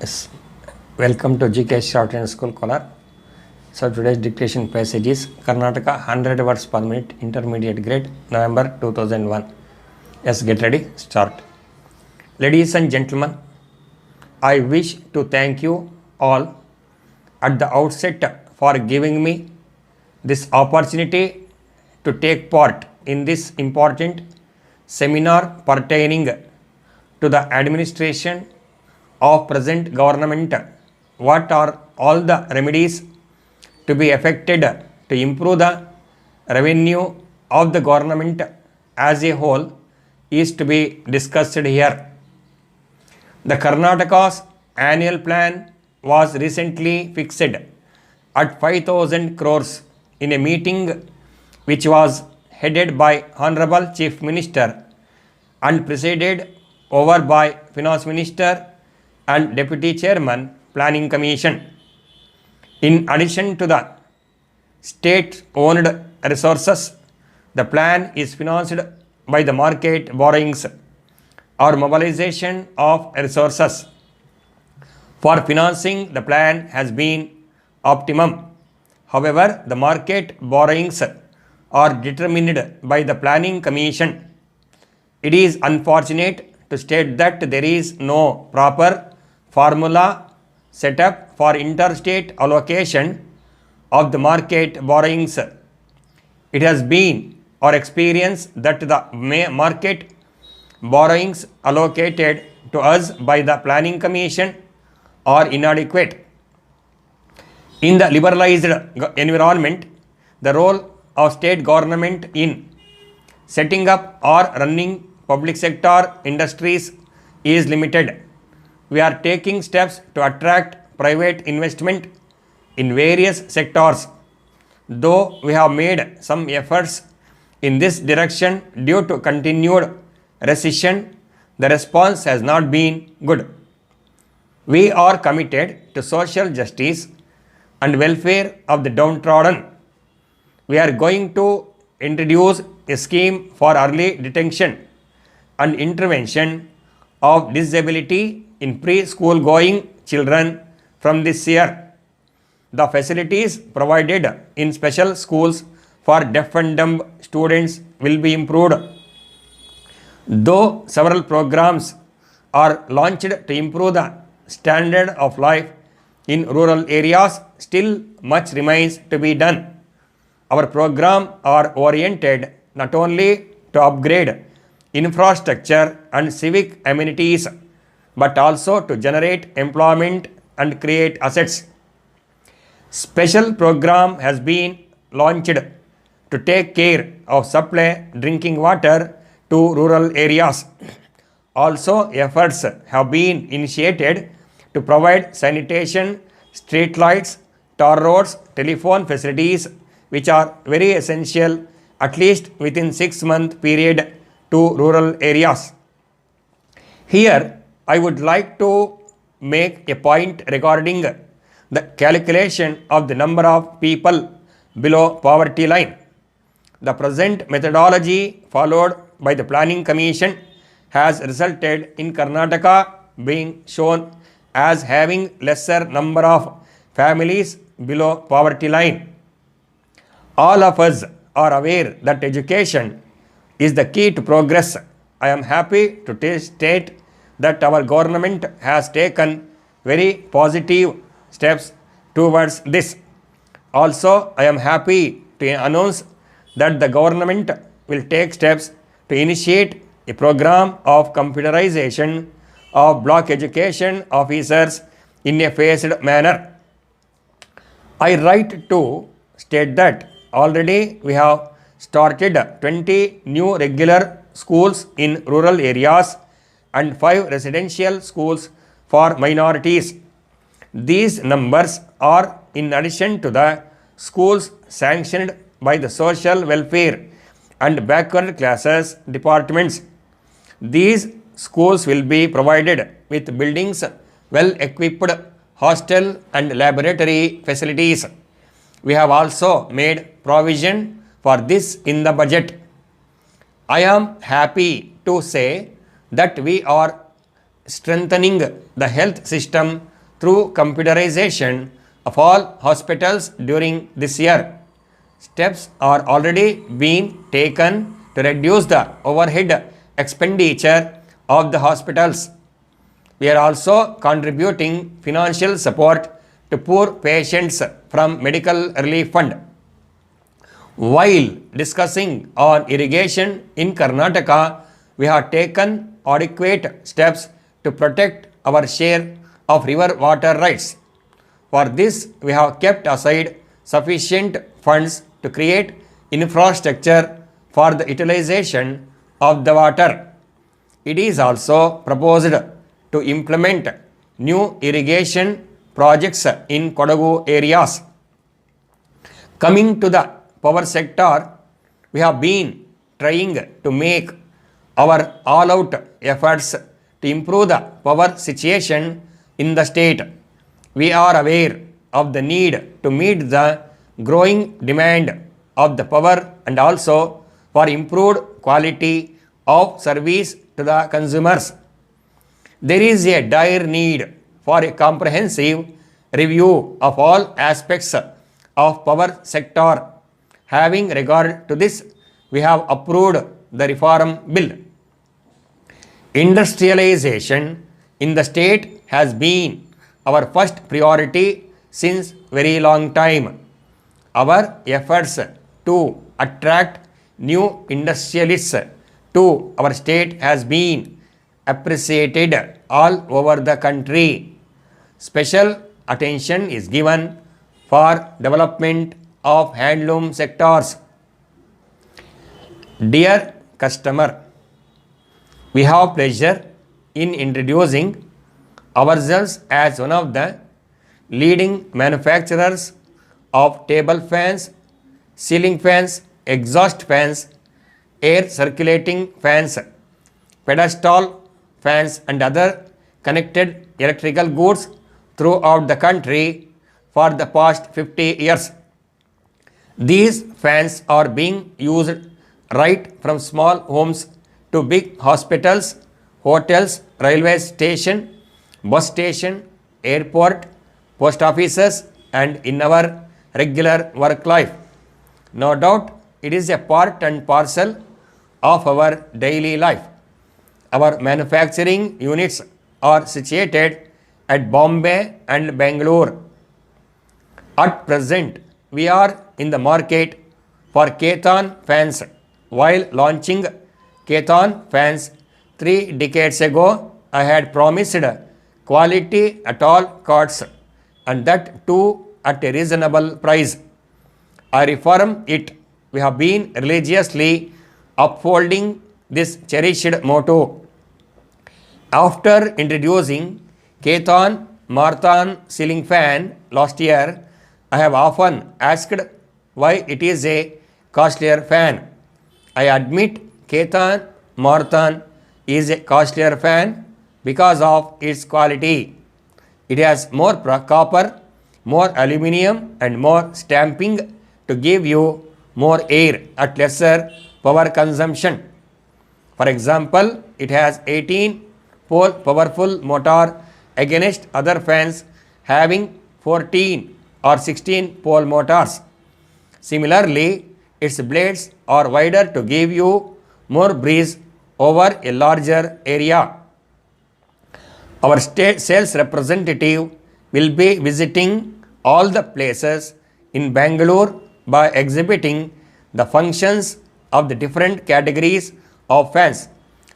Yes. Welcome to GK Shorthand School Kolar. So today's dictation passage is Karnataka 100 words per minute intermediate grade November 2001. Yes, get ready, start. Ladies and gentlemen, I wish to thank you all at the outset for giving me this opportunity to take part in this important seminar pertaining to the administration of present government. What are all the remedies to be effected to improve the revenue of the government as a whole is to be discussed here. The Karnataka's annual plan was recently fixed at 5,000 crores in a meeting which was headed by Honorable Chief Minister and presided over by Finance Minister and Deputy Chairman Planning Commission. In addition to the state-owned resources, the plan is financed by the market borrowings or mobilization of resources for financing the plan has been optimum. However, the market borrowings are determined by the Planning Commission. It is unfortunate to state that there is no proper formula set up for interstate allocation of the market borrowings. It has been our experience that the market borrowings allocated to us by the Planning Commission are inadequate. In the liberalized environment, the role of state government in setting up or running public sector industries is limited. We are taking steps to attract private investment in various sectors. Though we have made some efforts in this direction due to continued recession, the response has not been good. We are committed to social justice and welfare of the downtrodden. We are going to introduce a scheme for early detection and intervention of disability in preschool going children from this year. The facilities provided in special schools for deaf and dumb students will be improved. Though several programs are launched to improve the standard of life in rural areas, still much remains to be done. Our programs are oriented not only to upgrade infrastructure and civic amenities, but also to generate employment and create assets. Special program has been launched to take care of supply drinking water to rural areas. Also, efforts have been initiated to provide sanitation, street lights, tar roads, telephone facilities, which are very essential at least within 6-month period to rural areas. Here, I would like to make a point regarding the calculation of the number of people below poverty line. The present methodology followed by the Planning Commission has resulted in Karnataka being shown as having lesser number of families below poverty line. All of us are aware that education is the key to progress. I am happy to state that our government has taken very positive steps towards this. Also, I am happy to announce that the government will take steps to initiate a program of computerization of block education officers in a phased manner. I write to state that already we have started 20 new regular schools in rural areas and 5 residential schools for minorities. These numbers are in addition to the schools sanctioned by the Social Welfare and Backward Classes departments. These schools will be provided with buildings, well-equipped hostel and laboratory facilities. We have also made provision for this in the budget. I am happy to say that we are strengthening the health system through computerization of all hospitals during this year. Steps are already being taken to reduce the overhead expenditure of the hospitals. We are also contributing financial support to poor patients from Medical Relief Fund. While discussing on irrigation in Karnataka, we have taken adequate steps to protect our share of river water rights. For this, we have kept aside sufficient funds to create infrastructure for the utilization of the water. It is also proposed to implement new irrigation projects in Kodagu areas. Coming to the power sector, we have been trying to make our all-out efforts to improve the power situation in the state. We are aware of the need to meet the growing demand of the power and also for improved quality of service to the consumers. There is a dire need for a comprehensive review of all aspects of power sector. Having regard to this, we have approved the reform bill. Industrialization in the state has been our first priority since very long time. Our efforts to attract new industrialists to our state has been appreciated all over the country. Special attention is given for development of handloom sectors. Dear customer, we have pleasure in introducing ourselves as one of the leading manufacturers of table fans, ceiling fans, exhaust fans, air circulating fans, pedestal fans and other connected electrical goods throughout the country for the past 50 years. These fans are being used right from small homes to big hospitals, hotels, railway station, bus station, airport, post offices and in our regular work life. No doubt it is a part and parcel of our daily life. Our manufacturing units are situated at Bombay and Bangalore. At present, we are in the market for Ketan fans. While launching Ketan fans 3 decades ago, I had promised quality at all costs and that too at a reasonable price. I reaffirm it. We have been religiously upholding this cherished motto. After introducing Ketan Marthan ceiling fan last year, I have often asked why it is a costlier fan. I admit Ketan Marthan is a costlier fan because of its quality. It has more copper, more aluminium and more stamping to give you more air at lesser power consumption. For example, it has 18-pole powerful motor against other fans having 14 or 16-pole motors. Similarly, its blades are wider to give you more breeze over a larger area. Our state sales representative will be visiting all the places in Bangalore by exhibiting the functions of the different categories of fans.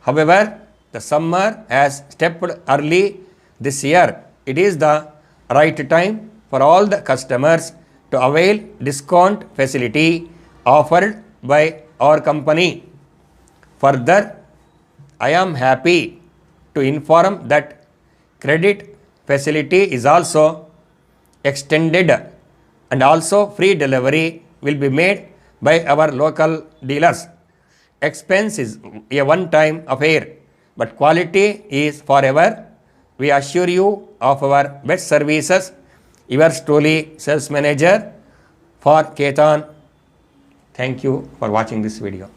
However, the summer has stepped early this year. It is the right time for all the customers to avail discount facility offered by our company. Further, I am happy to inform that credit facility is also extended and also free delivery will be made by our local dealers. Expense is a one-time affair, but quality is forever. We assure you of our best services. Yours truly, Sales Manager for Ketan. Thank you for watching this video.